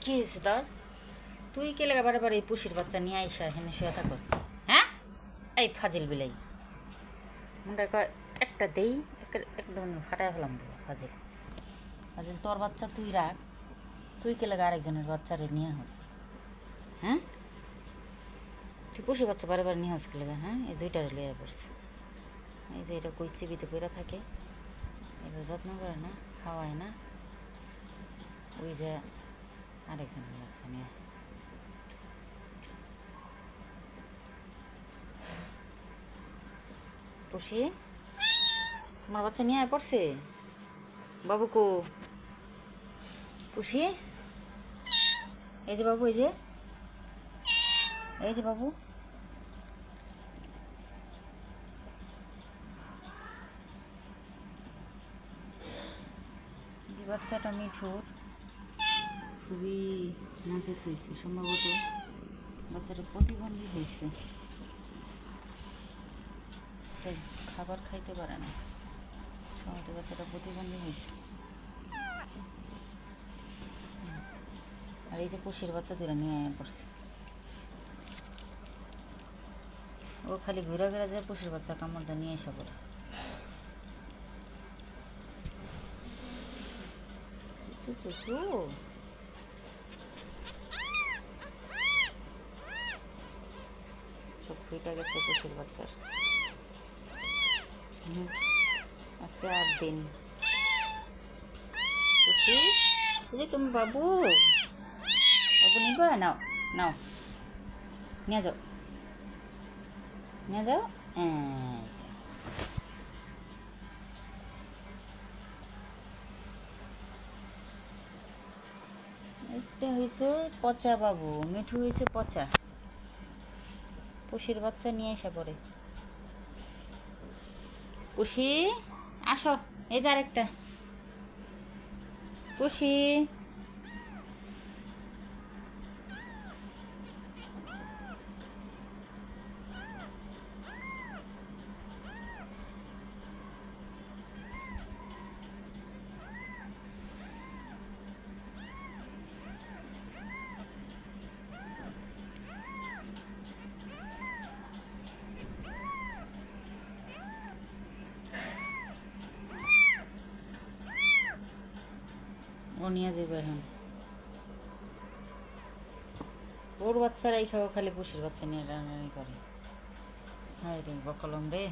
কি হয়েছে তোর? তুই কে লেগে বারে বারে এই পুষির বাচ্চা নিয়ে আইসা হেনে শুয়ে থাকস? হ্যাঁ, এই ফাজিল বিলাই মুন্ডা কয় একটা দেই, একদম ফাটায় ফেলাম দেবো। ফাজিল ফাজিল, তোর বাচ্চা তুই রাখ, তুই কে লেগে আরেকজনের বাচ্চারে নিয়ে হস? হ্যাঁ, তুই পশু বাচ্চা বারে বারে নিয়ে হস কে লেগে? হ্যাঁ, এই দুইটারে লিয়ে পড়ছে। এই যে এটা কই চিবিতে কইরা থাকে, এটা যত্ন করে না, খাওয়ায় না, ওই যে আরেকজনের বাচ্চা নিয়ে। পুষি, তোমার বাচ্চা নিয়ে আয় পড়ছে। বাবু কো? পুষি, এই যে বাবু, এই যে বাবু। এই বাচ্চাটা মিঠুর খুবই নাজুক হয়েছে, সম্ভবত বাচ্চাটা প্রতিবন্ধী হয়েছে, তাই খাবার খাইতে পারে না। সম্ভবত বাচ্চাটা প্রতিবন্ধী হয়েছে। আর এই যে পুষির বাচ্চা দুরা নিয়ে পড়ছে, ও খালি ঘুরে ঘুরে যায় পুষির বাচ্চা কামড়টা নিয়ে এসে পড়ে। চু চু চু, চোখ ফুটে গেছে পুষির বাচ্চার। আজকে 8 দিন। পুষি, এই যে তুমি বাবু, বাবু নিবা? নাও নাও, নিয়ে যাও, নিয়ে যাও। একটা হয়েছে পচা বাবু, মিঠু হয়েছে পচা। পুষির বাচ্চা নিয়ে এসে পড়ে। পুষি, আসো, এই যে আরেকটা। পুষি, ও নিয়ে যাবে এখন। ওর বাচ্চারাই খাও, খালি পুষির বাচ্চা নিয়ে রান্নানি করে। হায় রে বকলম রে।